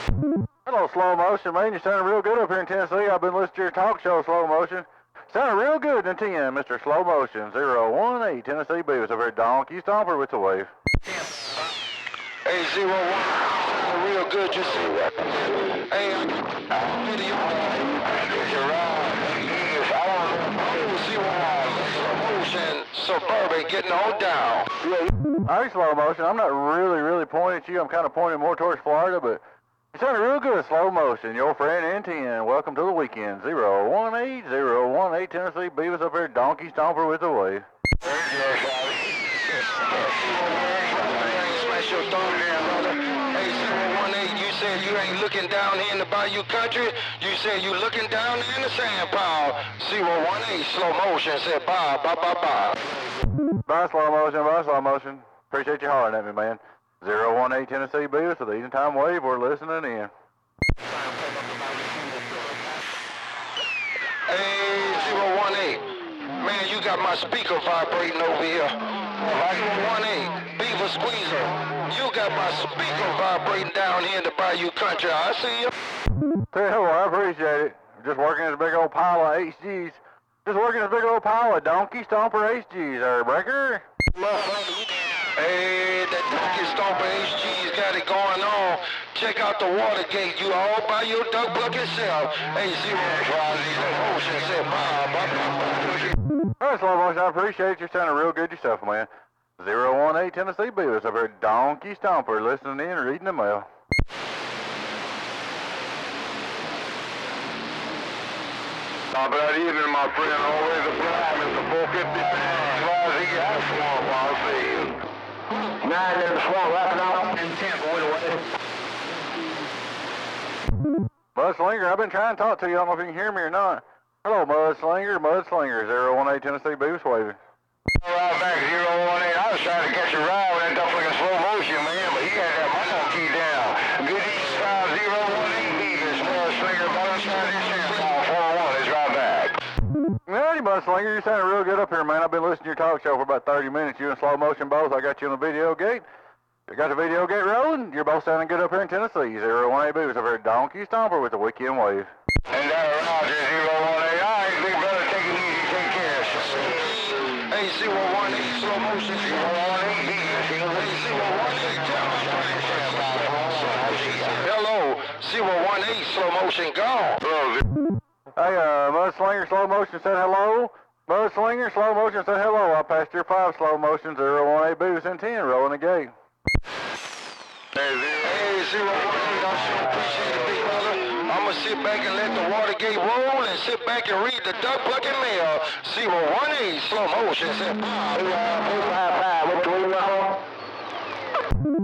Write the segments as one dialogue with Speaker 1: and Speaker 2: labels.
Speaker 1: Hello, slow motion, man. You sounding real good up here in Tennessee. I've been listening to your talk show, slow motion. Sounding real good in 10, Mr. Slow Motion. 018 Tennessee Beavis over here, Donkey Stomper with the wave.
Speaker 2: Hey, 01, sounding real good, you see that? Hey, video. You're right. Motion, Suburban getting on down.
Speaker 1: All right, slow motion. I'm not really pointing at you. I'm kind of pointing more towards Florida, but you sounded real good, slow motion. Your friend N10. Welcome to the weekend. 018 Tennessee Beavis up here, Donkey Stomper with the wave.
Speaker 2: Smash your thumb there, brother. Hey, 018, you said you ain't looking down here in the Bayou country. You said you looking down there in the sand pile. 018, slow motion, said bye.
Speaker 1: Bye, slow motion. Bye, slow motion. Appreciate you hollering at me, man. 018 Tennessee Beavis with the Evening Time Wave. We're listening in.
Speaker 2: Hey, 018. Man, you got my speaker vibrating over here. 018, Beaver Squeezer. You got my speaker vibrating down here in the Bayou country. I see you.
Speaker 1: Well, I appreciate it. Just working this big old pile of HGs. Just working this big old pile of Donkey Stomper HGs, there, Breaker.
Speaker 2: Hey, that Donkey Stomper HG's got it going on. Check out the Watergate. You all by your duck buck yourself. Hey, 018 Motion said bye.
Speaker 1: All right, slow motion. I appreciate it. You're sounding real good yourself, man. 018 Tennessee Beavis over here, Donkey Stomper, listening in, reading the mail.
Speaker 2: Top of that evening, my friend. Always a prime. It's the 450 pounds. He got a swamp. I'll see you. 9 in the swamp, wrapping up in Tampa with a wave.
Speaker 1: Mud Slinger, I've been trying to talk to you. I don't know if you can hear me or not. Hello, Mud Slinger, 018 Tennessee Beavis waving.
Speaker 2: All right, back 018. I was trying to catch a ride with that duck like a slow motion, man, but he had that monkey down. Good evening, 018 Beavis, Mud Slinger, Valentine, this year, 401. It's right back.
Speaker 1: Howdy, Mud Slinger. You sounding real good up here, man. I've been listening to your talk show for about 30 minutes. You and slow motion both. I got you on the video gate. You got the video gate rolling. You're both sounding good up here in Tennessee. 018 Beavis over here, Donkey Stomper with the weekend wave.
Speaker 2: And Roger, 018. All right, big brother, take it easy, take care. Hey, 018, slow motion, 018, hello, 018, slow motion, gone.
Speaker 1: Hey, Mud Slinger, slow motion said hello. Mud Slinger, slow motion said hello. I passed your 5 slow motion, 018 Beavis and 10, rolling the gate.
Speaker 2: Hey, 018, I sure appreciate it, big brother. I'm going to sit back and let the Watergate roll and sit back and read the duck bucket mail. 018, slow motion, said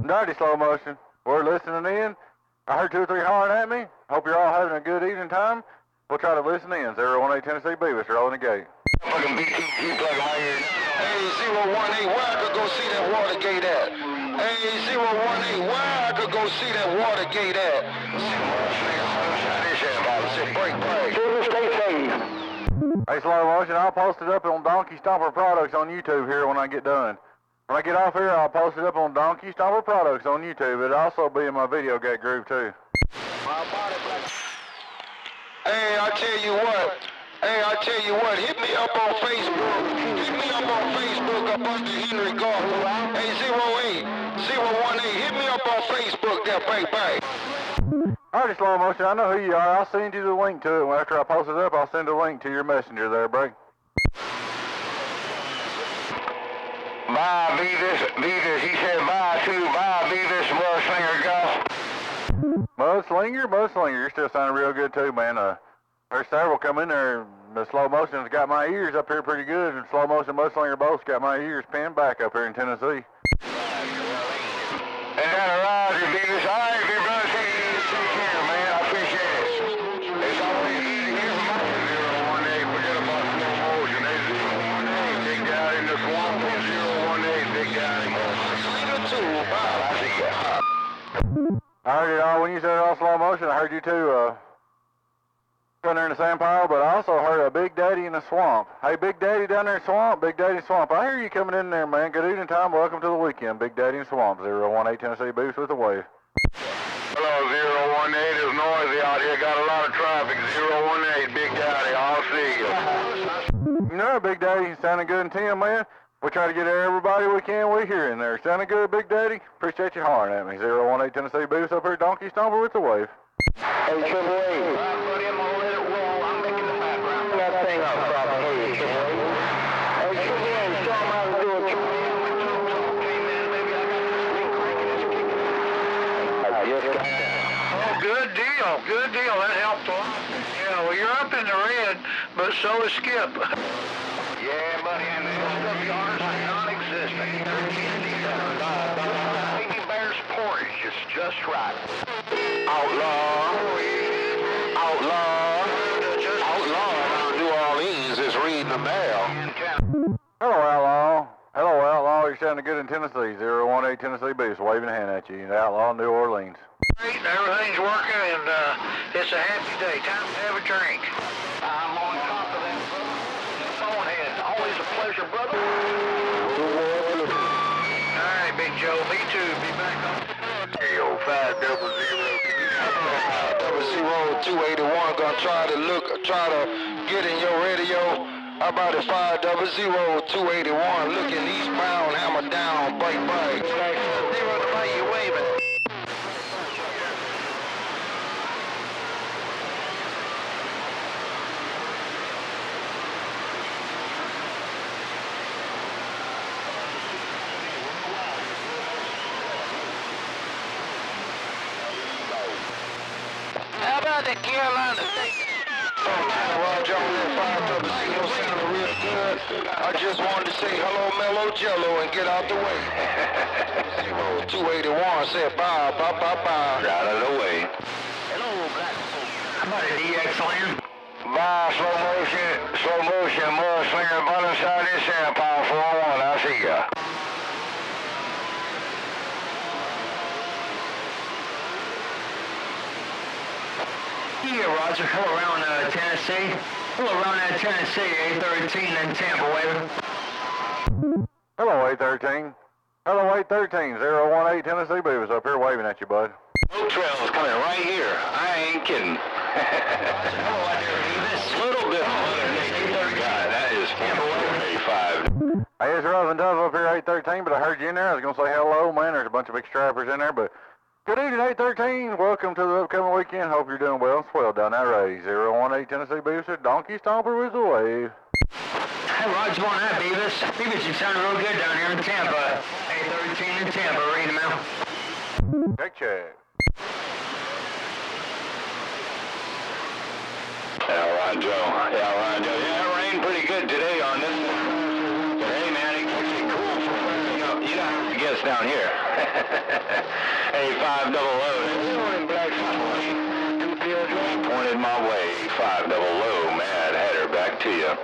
Speaker 1: Dirty slow motion. We're listening in. I heard 2 or 3 hollering at me. Hope you're all having a good evening time. We'll try to listen in. 018 Tennessee Beavis, rolling the gate.
Speaker 2: Fucking BTG plug my ear. Hey, 018, where I could go see that Watergate at? Hey, 018, where I could go see that Watergate at?
Speaker 1: Hey, slow motion, I'll post it up on Donkey Stomper Products on YouTube here when I get done. When I get off here, I'll post it up on Donkey Stomper Products on YouTube. It'll also be in my video gate group, too.
Speaker 2: Hey, I tell you what, hit me up on Facebook. Hit me up on Facebook up under Henry Garfield. Hey, 018, hit me up on Facebook there, bang.
Speaker 1: Alrighty, slow motion, I know who you are. I'll send you the link to it. After I post it up, I'll send a link to your messenger there, Break.
Speaker 2: Bye, Beavis, he said bye too. Bye, Beavis, Mud Slinger,
Speaker 1: Mud Slinger, you're still sounding real good too, man. There's several come in there. The slow motion's got my ears up here pretty good, and slow motion, Mud Slinger both got my ears pinned back up here in Tennessee.
Speaker 2: And Roger, Beavis. All right, big brother, take care, man. I appreciate it. It's always easy to hear from my 018. Forget about slow motion. They 018. Big guy in the swamp. 018. Big guy in the swamp. I see ya.
Speaker 1: I heard it all when you said it all slow motion. I heard you too, down there in the sand pile, but I also heard a Big Daddy in the swamp. Hey, Big Daddy down there in the swamp, Big Daddy in the swamp. I hear you coming in there, man. Good evening time. Welcome to the weekend. Big Daddy in the swamp. 018 Tennessee Beavis with the wave.
Speaker 2: Hello, 018.
Speaker 1: Daddy, sounding good and Tim, man. We try to get everybody we can we hear in there. Sounding good, Big Daddy? Appreciate you hollering at me. 018 Tennessee Boost up here, Donkey Stomper with the wave.
Speaker 2: Hey, Triple A. Buddy, I'm gonna let it roll. I'm making the background. Turn that thing up, brother. Hey, Triple A. Hey, Triple A, show them how to do it. Okay, man, maybe I got this thing cranking. It's kicking. Oh, good deal. Good deal. That helped a lot. Yeah, well, you're up in the red, but so is Skip. Yeah, buddy, and the SWRs are non-existent. Baby Bear's porridge is just right. Outlaw. Around New Orleans is reading the mail.
Speaker 1: Hello, Outlaw. Hello, Outlaw. You're sounding good in Tennessee. 018 Tennessee Boost waving a hand at you. Outlaw, New Orleans.
Speaker 3: Great, everything's working, and it's a happy day. Time to have a drink.
Speaker 2: I'm on top of that, brother. Bonehead, always a pleasure, brother.
Speaker 3: All right, Big Joe, me too. Be back on.
Speaker 2: 500. 281 gonna try to get in your radio. How about it? 500-281 looking eastbound, hammer down, break. 0 to you waving.
Speaker 3: How about the Carolina State?
Speaker 2: Roger, sounded real good. I just wanted to say hello, Mellow Jello, and get out the way. 281 said bye. Out of the way.
Speaker 3: Hello, Black. How about a DX land?
Speaker 2: Bye, slow motion, mud slinger, bottom side of San Paul 401. I see ya.
Speaker 3: Yeah, Roger. Hello around Tennessee. Hello around Tennessee, 813 in Tampa, waving.
Speaker 1: Hello, 813. Hello, 813. 018 Tennessee Boost up here waving at you, bud.
Speaker 2: Boat trail's coming right here. I ain't kidding.
Speaker 3: Hello out there, Davis.
Speaker 2: Little bit God, that is 85.
Speaker 1: Hey, it's rough and tough up here, 813, but I heard you in there. I was going to say hello, man. There's a bunch of big strappers in there, but good evening, 813. Welcome to the upcoming weekend. Hope you're doing well. Swell down that road. 018 Tennessee Booster, Donkey Stomper with the wave.
Speaker 3: Hey, Roger on that, Beavis. Beavis, you sound real good down here in Tampa. 813 in Tampa, read them out.
Speaker 1: Check.
Speaker 2: Yeah, Roger. Yeah, it rained pretty good today on this. Hey, man, it's actually cool for you don't have to guess down here. Hey, 500. Pointed my way. 500. Mad Hatter, back to you.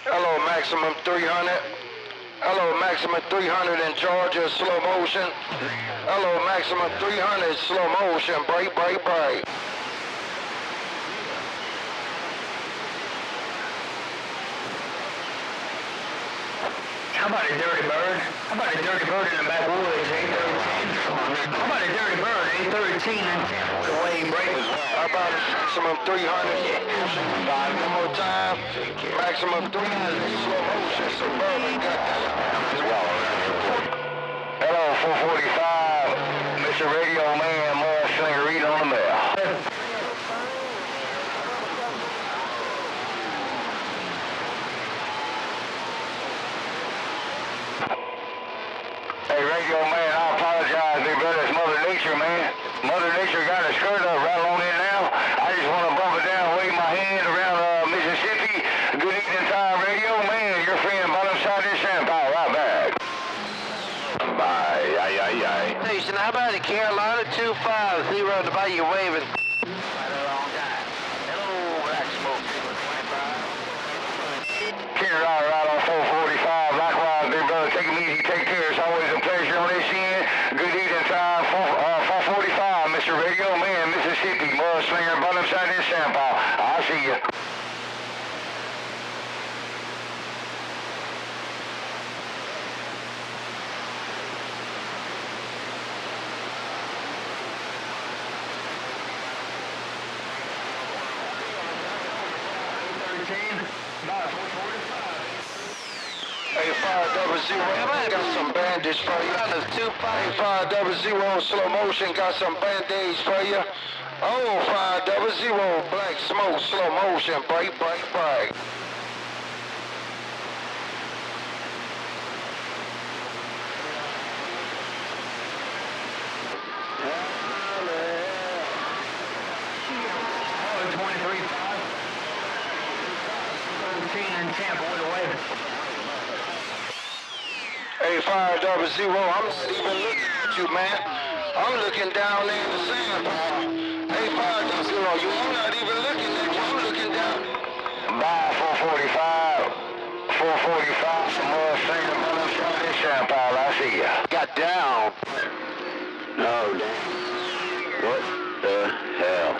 Speaker 2: Hello, maximum 300. Hello, maximum 300 in Georgia, slow motion. Hello, maximum 300, slow motion, break.
Speaker 3: How about a dirty bird? How about a dirty bird in the backwoods, 813? How about a dirty bird, 813 in Tampa, the way he breaks?
Speaker 2: How about a maximum 300? One more time. Maximum 300, slow motion, suburban. Hello, 445. Mr. Radio Man, more Slinger, read on the mail. Hey, Radio Man, I apologize, big brother. It's Mother Nature, man. Mother Nature got her skirt up right on in now. I just want to bump it down, wave my hand around Mississippi. Good evening time, Radio Man. Your friend, bottom side of San Paul, right back. Bye.
Speaker 3: Station, how about the Carolina 250 to buy you waving?
Speaker 2: Carolina right on 445. Likewise, big brother, take it easy, take care. It's always a pleasure on this end. Good evening time, 445, Mr. Radio Man, Mississippi, Mud Slinger, bottom side in San Paul. I'll see you. 500, got some bandage for you. 500, slow motion, got some band-aids for you. Oh, 500, black smoke, slow motion, break. Hey, 500, I'm not even looking at you, man. I'm looking down there in the sand pile. Hey, 500, I'm not even looking at you. I'm looking down. Bye, 445. 445, some more sand pile from this sand pile. I see ya. Got down. Oh, damn. What the hell?